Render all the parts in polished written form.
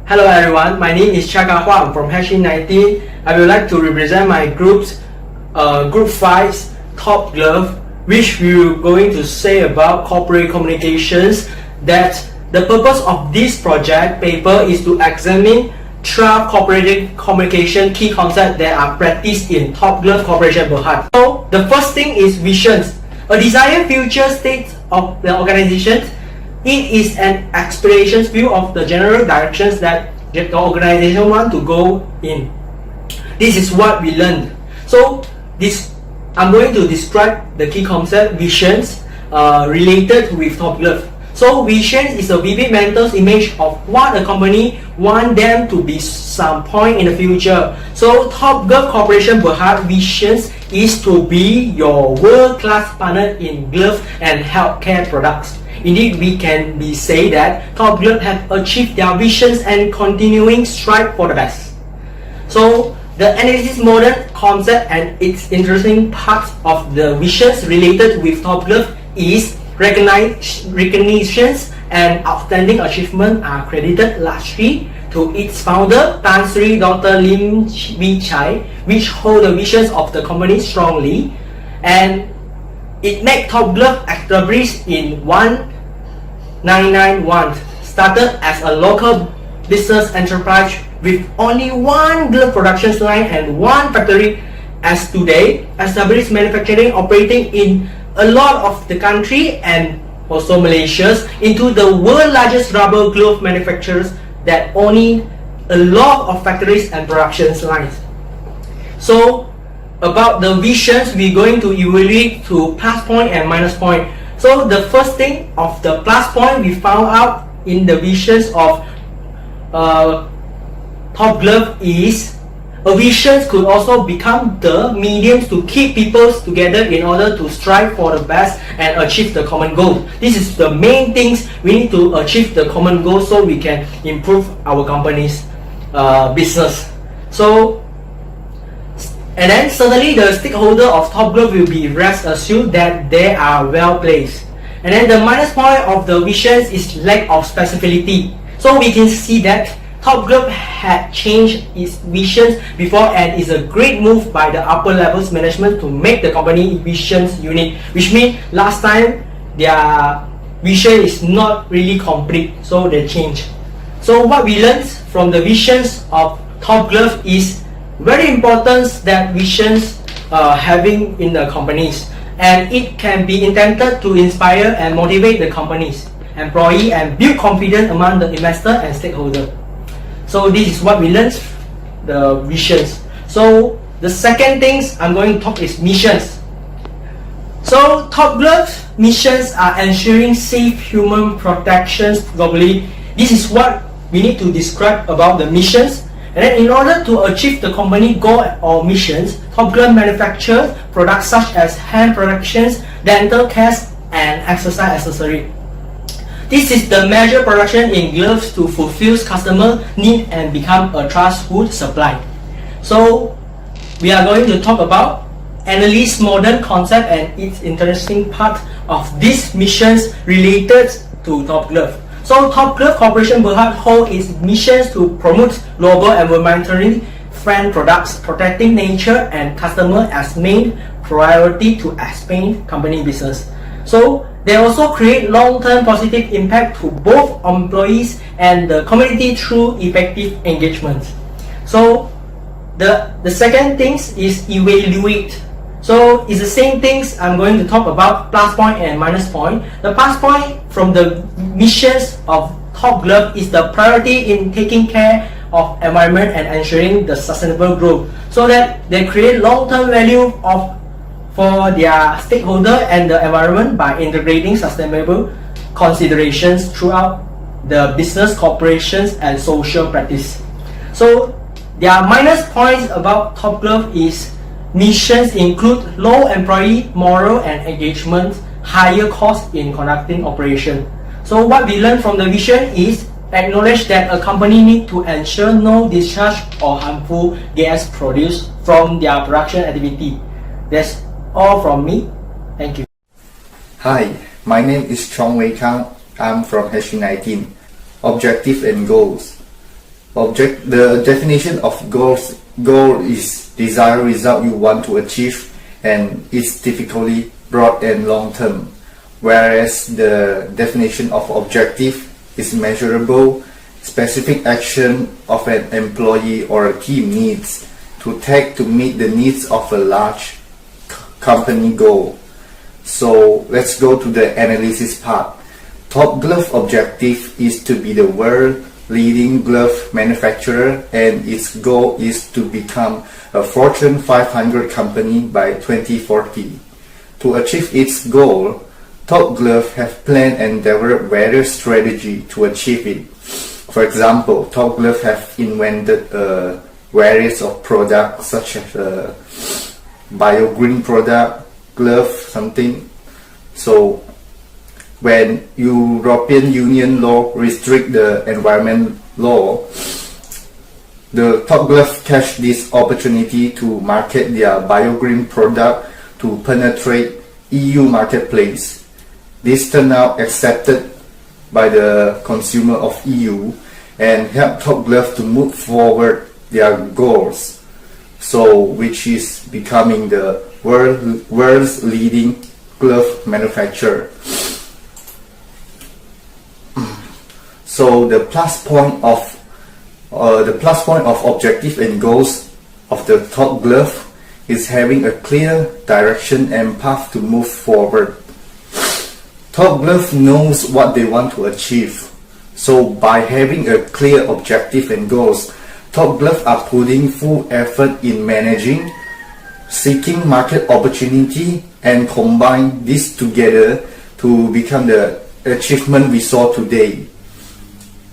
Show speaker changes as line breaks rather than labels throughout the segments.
Hello everyone, my name is Chaka Hua. I'm from H19. I would like to represent my group's Group 5's Top Glove, which we're going to say about corporate communications. That the purpose of this project paper is to examine 12 corporate communication key concepts that are practiced in Top Glove Corporation Berhad. So the first thing is visions, a desired future state of the organization. It is an aspirations view of the general directions that the organization want to go in. This is what we learned. So I'm going to describe the key concept visions related with Top Glove. So vision is a vivid mental image of what a company want them to be some point in the future. So Top Glove Corporation Berhad visions is to be your world-class partner in glove and healthcare products. Indeed, we can say that Top Glove have achieved their visions and continuing strive for the best. So the analysis model concept and its interesting parts of the visions related with Top Glove is recognitions and outstanding achievement are credited largely to its founder, Tan Sri Dr. Lim Wee Chai, which hold the visions of the company strongly, and it made Top Glove established in 1991, started as a local business enterprise with only one glove production line and one factory, as today established manufacturing operating in a lot of the country and also Malaysia into the world largest rubber glove manufacturers that own a lot of factories and production lines. So about the visions, we're going to evaluate to plus point and minus point. So the first thing of the plus point we found out in the visions of Top Glove is a vision could also become the mediums to keep people together in order to strive for the best and achieve the common goal. This is the main things we need to achieve the common goal so we can improve our company's business. So and then certainly the stakeholder of Top Glove will be rest assured that they are well placed. And then the minus point of the visions is lack of specificity. So we can see that Top Glove had changed its visions before and is a great move by the upper levels management to make the company visions unique, which means last time their vision is not really complete, so they change. So what we learned from the visions of Top Glove is very important that visions having in the companies, and it can be intended to inspire and motivate the company's employee and build confidence among the investor and stakeholder. So this is what we learned, the visions. So the second things I'm going to talk is missions. So Top Glove missions are ensuring safe human protections globally. This is what we need to describe about the missions. And then in order to achieve the company goal or missions, Top Glove manufactures products such as hand protections, dental care, and exercise accessories. This is the major production in gloves to fulfill customer need and become a trustworthy supply. So we are going to talk about analyze modern concept and its interesting part of these missions related to Top Glove. So Top Glove Corporation Berhad holds its missions to promote global environmentally friendly products, protecting nature and customer as main priority to expand company business. So they also create long-term positive impact to both employees and the community through effective engagement. So the second things is evaluate. So it's the same things I'm going to talk about plus point and minus point. The plus point from the missions of Top Glove is the priority in taking care of environment and ensuring the sustainable growth, so that they create long-term value for their stakeholder and the environment by integrating sustainable considerations throughout the business, corporations, and social practice. So their minus points about Top Glove is missions include low employee morale and engagement, higher cost in conducting operation. So what we learned from the vision is acknowledge that a company need to ensure no discharge or harmful gas produced from their production activity. That's all from me. Thank you.
Hi, my name is Chong Wei Kang. I'm from H19. Objective and goals. The definition of goal is desired result you want to achieve, and is typically broad and long term, whereas the definition of objective is measurable, specific action of an employee or a team needs to take to meet the needs of a large company goal. So let's go to the analysis part. Top Glove objective is to be the world leading glove manufacturer, and its goal is to become a Fortune 500 company by 2040. To achieve its goal, Top Glove have planned and developed various strategies to achieve it. For example, Top Glove have invented various of products such as bio-green product, glove, something. So when European Union law restrict the environment law, the Top Glove catch this opportunity to market their bio-green product to penetrate EU marketplace. This turned out accepted by the consumer of EU and help Top Glove to move forward their goals, so which is becoming the world's leading glove manufacturer. So the plus point of objective and goals of the Top Glove is having a clear direction and path to move forward. Top Glove knows what they want to achieve. So by having a clear objective and goals, Top Glove are putting full effort in managing, seeking market opportunity, and combine this together to become the achievement we saw today.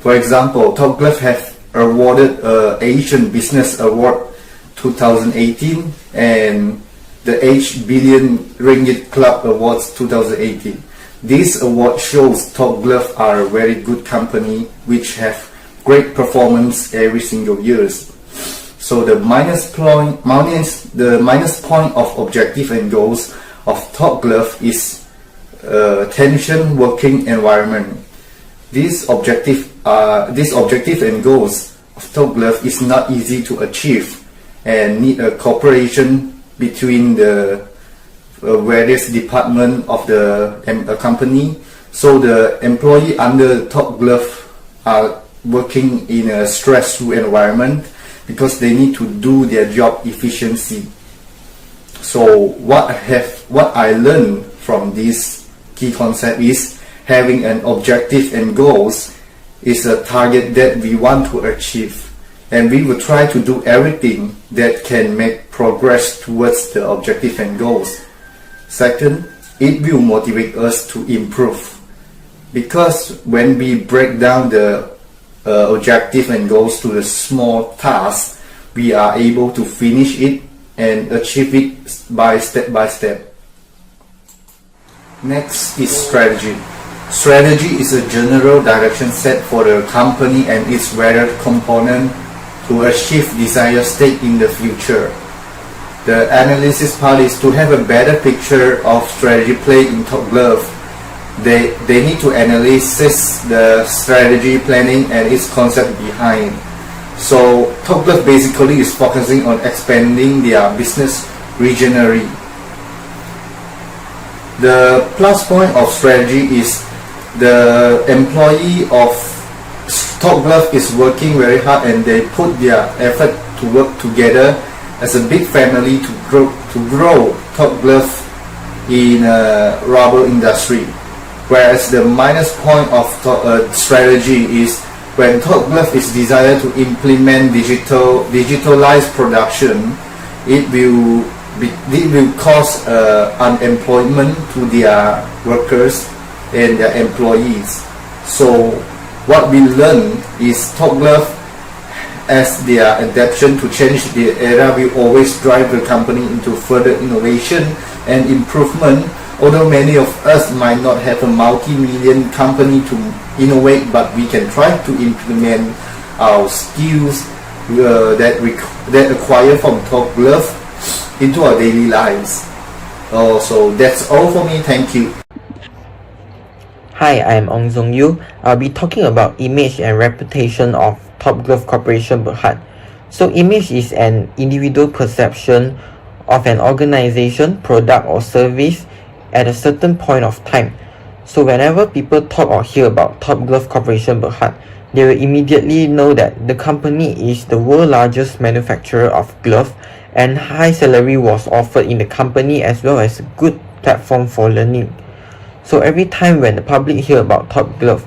For example, Top Glove have awarded Asian Business Award 2018 and the H Billion Ringgit Club Awards 2018. This award shows Top Glove are a very good company which have great performance every single years. So the minus point of objective and goals of Top Glove is tension working environment. This objective and goals of Top Glove is not easy to achieve and need a cooperation between the various departments of the company. So the employee under Top Glove are working in a stressful environment because they need to do their job efficiency. So what I learned from this key concept is having an objective and goals is a target that we want to achieve, and we will try to do everything that can make progress towards the objective and goals. Second, it will motivate us to improve, because when we break down the objective and goals to the small tasks, we are able to finish it and achieve it by step. Next is strategy. Strategy is a general direction set for the company and its various components to achieve desired state in the future. The analysis part is to have a better picture of strategy play in Top Glove. They need to analyze the strategy planning and its concept behind. So Top Glove basically is focusing on expanding their business regionally. The plus point of strategy is the employee of Top Glove is working very hard and they put their effort to work together as a big family to grow Top Glove in a rubber industry. Whereas the minus point of strategy is when Top Glove is desired to implement digitalized production, it will cause unemployment to their workers and their employees. So what we learn is Top Glove, as their adaptation to change the era, will always drive the company into further innovation and improvement. Although many of us might not have a multi-million company to innovate, but we can try to implement our skills that acquire from Top Glove into our daily lives. So that's all for me. Thank you.
Hi, I'm Ong Zong Yu. I'll be talking about image and reputation of Top Glove Corporation Berhad. So image is an individual perception of an organization, product or service at a certain point of time. So whenever people talk or hear about Top Glove Corporation Berhad, they will immediately know that the company is the world's largest manufacturer of gloves, and high salary was offered in the company as well as a good platform for learning. So every time when the public hear about Top Glove,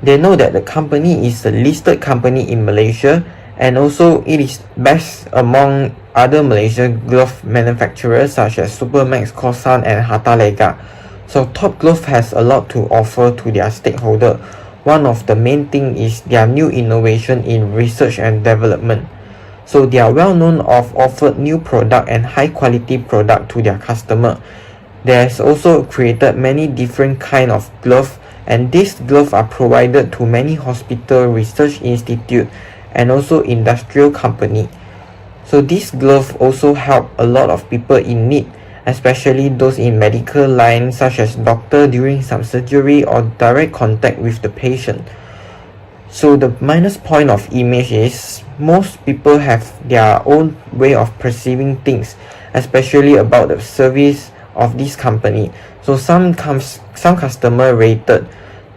they know that the company is a listed company in Malaysia, and also it is best among other Malaysian glove manufacturers such as Supermax, Corsan and Hatta Lega. So Top Glove has a lot to offer to their stakeholder. One of the main thing is their new innovation in research and development. So they are well known of offered new product and high quality product to their customer. They has also created many different kind of glove, and these gloves are provided to many hospital, research institute and also industrial company. So this glove also help a lot of people in need, especially those in medical line such as doctor during some surgery or direct contact with the patient. So the minus point of image is most people have their own way of perceiving things, especially about the service of this company. So some customer rated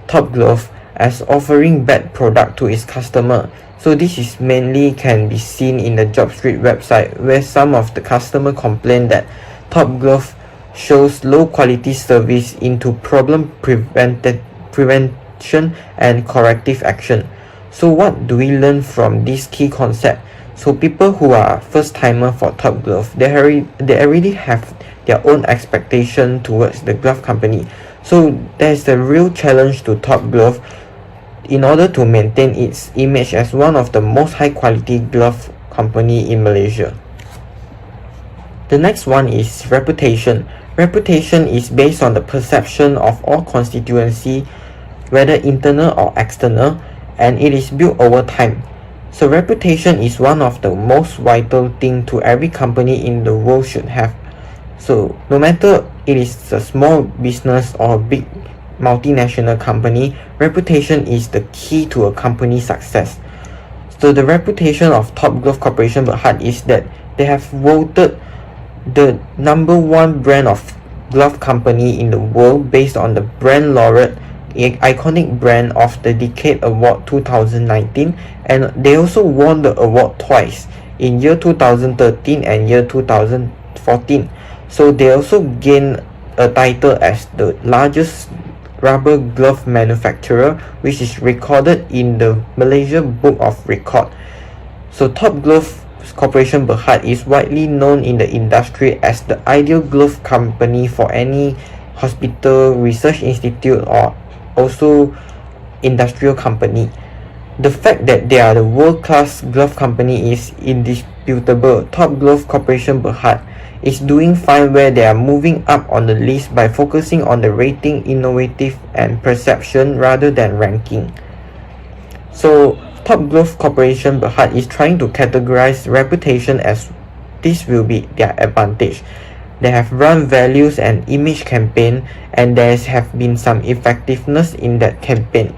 Top Glove as offering bad product to its customer. So this is mainly can be seen in the JobStreet website, where some of the customer complain that Top Glove shows low quality service into problem prevention and corrective action. So what do we learn from this key concept? So people who are first timer for Top Glove, they already have their own expectation towards the glove company. So there's a real challenge to Top Glove in order to maintain its image as one of the most high quality glove company in Malaysia. The next one is reputation. Reputation is based on the perception of all constituency, whether internal or external, and it is built over time. So reputation is one of the most vital thing to every company in the world should have. So no matter it is a small business or a big multinational company, reputation is the key to a company's success. So the reputation of Top Glove Corporation Berhad is that they have voted the number one brand of glove company in the world based on the Brand Laureate Iconic Brand of the Decade Award 2019, and they also won the award twice in year 2013 and year 2014. So they also gained a title as the largest rubber glove manufacturer, which is recorded in the Malaysia Book of Record. So Top Glove Corporation Berhad is widely known in the industry as the ideal glove company for any hospital, research institute or also industrial company. The fact that they are the world-class glove company is indisputable. Top Glove Corporation Berhad is doing fine, where they are moving up on the list by focusing on the rating, innovative and perception rather than ranking. So Top Glove Corporation Berhad is trying to categorize reputation as this will be their advantage. They have run values and image campaign, and there have been some effectiveness in that campaign.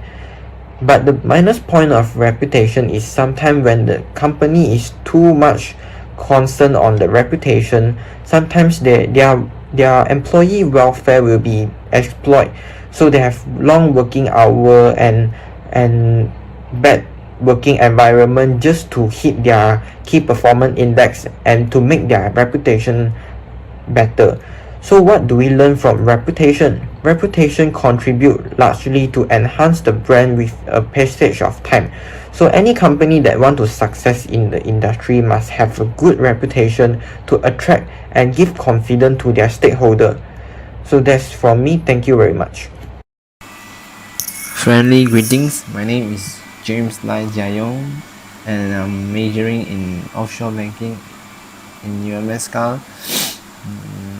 But the minus point of reputation is sometimes when the company is too much concerned on the reputation, sometimes their employee welfare will be exploited. So they have long working hour and bad working environment just to hit their key performance index and to make their reputation better. So what do we learn from reputation? Reputation contribute largely to enhance the brand with a passage of time. So any company that want to success in the industry must have a good reputation to attract and give confidence to their stakeholder. So that's from me. Thank you very much.
Friendly greetings. My name is James Lai Jiayong, and I'm majoring in offshore banking in UMS Cal.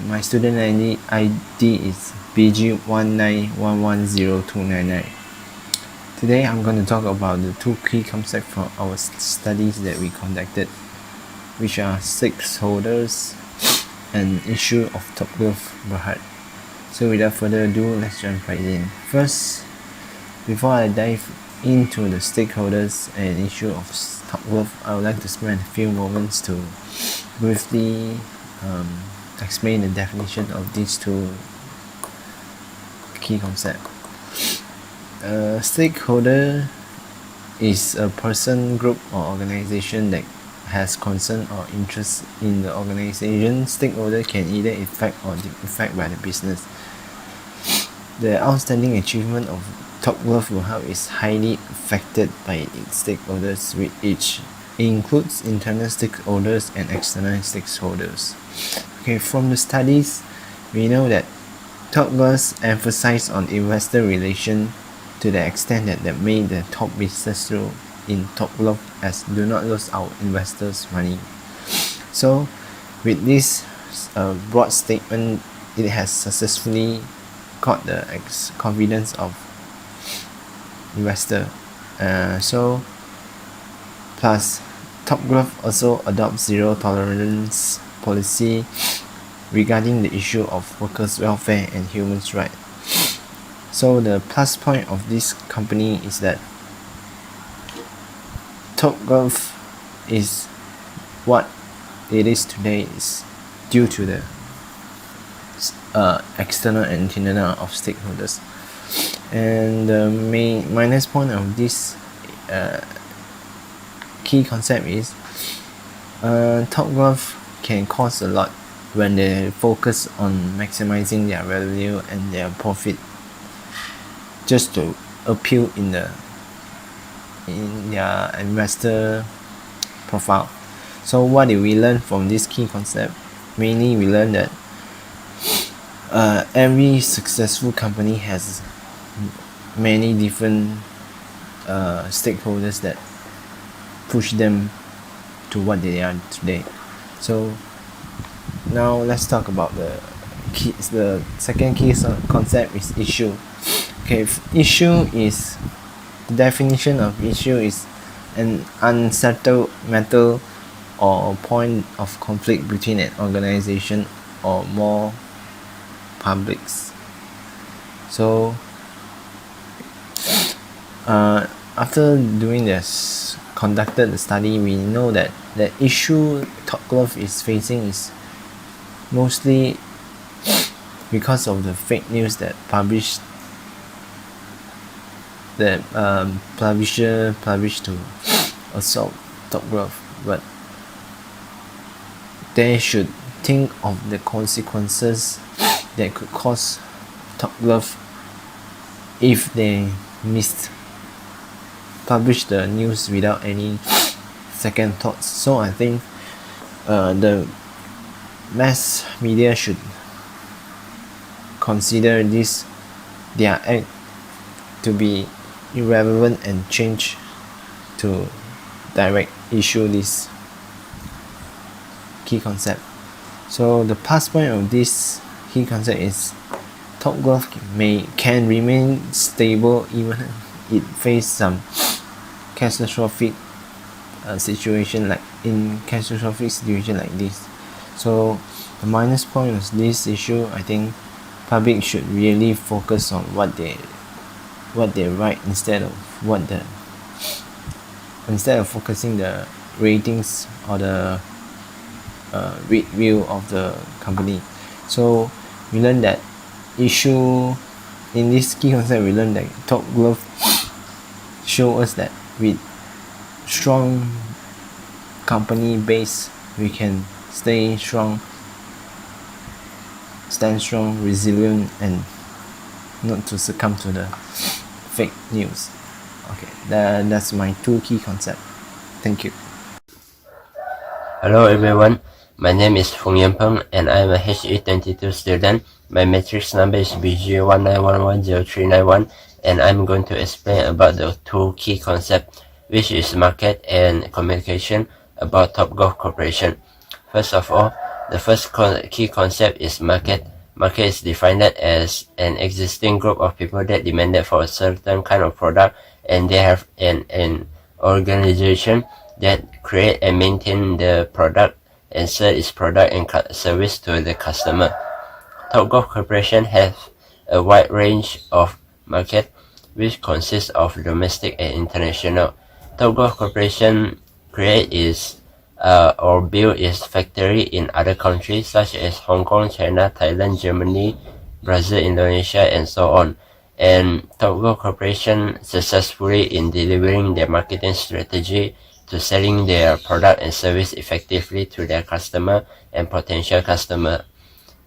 My student ID is BG191102999. Today I'm going to talk about the two key concepts from our studies that we conducted, which are stakeholders and issue of Top Glove Berhad. So without further ado, let's jump right in. First, before I dive into the stakeholders and issue of Top Glove, I would like to spend a few moments to briefly explain the definition of these two key concepts. Stakeholder is a person, group, or organization that has concern or interest in the organization. Stakeholder can either affect or affect by the business. The outstanding achievement of Top Glove Berhad is highly affected by its stakeholders, which includes internal stakeholders and external stakeholders. Okay, from the studies, we know that Top Gloves emphasize on investor relation to the extent that they made the top business rule in Top Glove as do not lose our investors' money. So, with this broad statement, it has successfully got the confidence of investor. Plus, Top Glove also adopts zero tolerance policy regarding the issue of workers' welfare and human rights. So the plus point of this company is that Top Glove is what it is today is due to the external and internal of stakeholders. And the main minus point of this key concept is Top Glove can cost a lot when they focus on maximizing their revenue and their profit just to appeal in their investor profile. So what did we learn from this key concept? Mainly we learned that every successful company has many different stakeholders that push them to what they are today. So now let's talk about the second key concept is issue. Okay, issue is the definition of issue is an unsettled matter or point of conflict between an organization or more publics. So after doing this conducted the study, we know that the issue Top Glove is facing is mostly because of the fake news that published that publisher published to assault Top Glove, but they should think of the consequences that could cause Top Glove if they publish the news without any second thoughts. So I think the mass media should consider their act to be irrelevant and change to direct issue this key concept. So the plus point of this key concept is Top Glove can remain stable even it face some catastrophic situation like this. So the minus point of this issue, I think public should really focus on what they write instead of focusing the ratings or the review of the company. So we learned that issue in this key concept. We learned that Top Glove show us that with strong company base we can stand strong, resilient, and not to succumb to the fake news. Okay, that's my two key concepts. Thank you.
Hello everyone, my name is Feng Yanpeng and I am a HE22 student. My matrix number is BG19110391 and I'm going to explain about the two key concepts, which is market and communication about Top Glove Corporation. First of all, the first key concept is market. Market is defined as an existing group of people that demanded for a certain kind of product, and they have an organization that create and maintain the product and sell its product and service to the customer. Top Glove Corporation has a wide range of market. which consists of domestic and international. Top Glove Corporation create its or build its factory in other countries such as Hong Kong, China, Thailand, Germany, Brazil, Indonesia, and so on. And Top Glove Corporation successfully in delivering their marketing strategy to selling their product and service effectively to their customer and potential customer.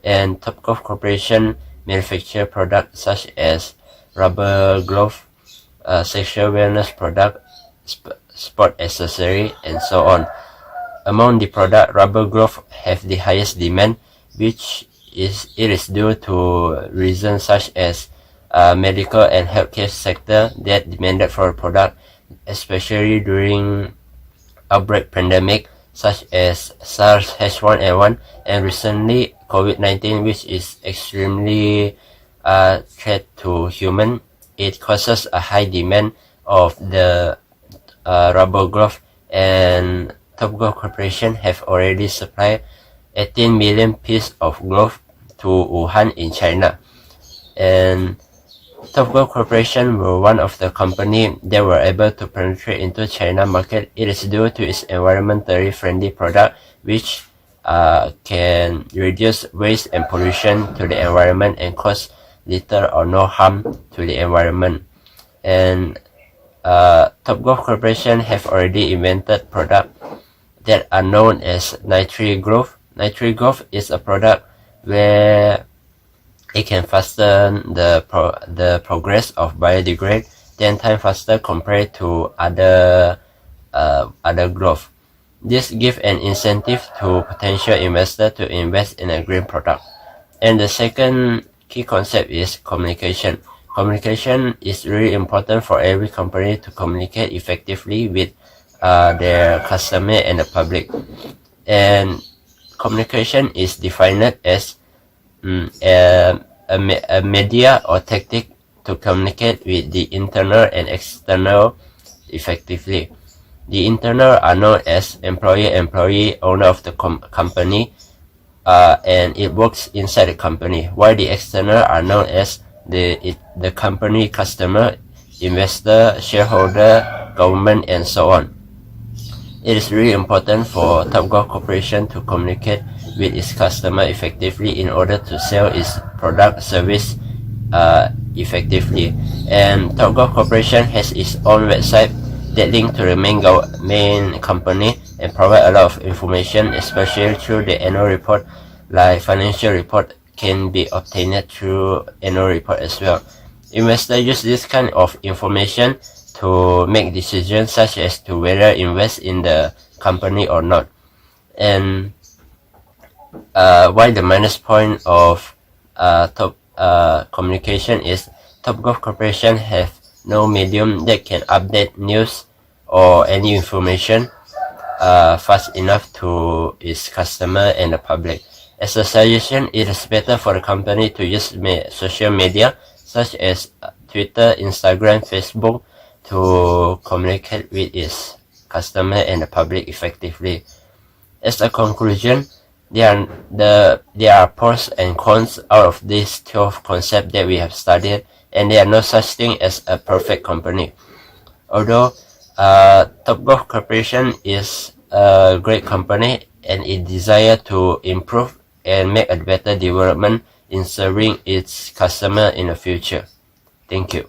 And Top Glove Corporation manufacture products such as rubber glove, sexual wellness product, sport accessory, and so on. Among the product, rubber glove have the highest demand, which is due to reasons such as medical and healthcare sector that demanded for a product, especially during outbreak pandemic such as SARS, H1N1, and recently COVID-19, which is extremely threat to human. It causes a high demand of the rubber glove, and Top Glove Corporation have already supplied 18 million pieces of glove to Wuhan in China. And Top Glove Corporation were one of the company that were able to penetrate into China market. It is due to its environmentally friendly product, which can reduce waste and pollution to the environment and cause little or no harm to the environment. And Top Glove Corporation have already invented product that are known as nitride glove. Nitride glove is a product where it can fasten the progress of biodegrade 10 times faster compared to other glove. This gives an incentive to potential investor to invest in a green product. And the second key concept is communication. Communication is really important for every company to communicate effectively with their customer and the public. And communication is defined as a media or tactic to communicate with the internal and external effectively. The internal are known as employee, owner of the company, and it works inside the company, while the external are known as the company customer, investor, shareholder, government, and so on. It is really important for Top Glove Corporation to communicate with its customer effectively in order to sell its product service effectively. And Top Glove Corporation has its own website that link to the main company and provide a lot of information, especially through the annual report. Like financial report can be obtained through annual report as well. Investors use this kind of information to make decisions such as to whether invest in the company or not. And why the minus point of top communication is Top Glove Corporation have no medium that can update news or any information fast enough to its customer and the public. As a suggestion, it is better for the company to use social media such as Twitter, Instagram, Facebook to communicate with its customer and the public effectively. As a conclusion, there are pros and cons out of these 12 concepts that we have studied, and there are no such thing as a perfect company. Although Top Glove Corporation is a great company and it desires to improve and make a better development in serving its customer in the future. Thank you.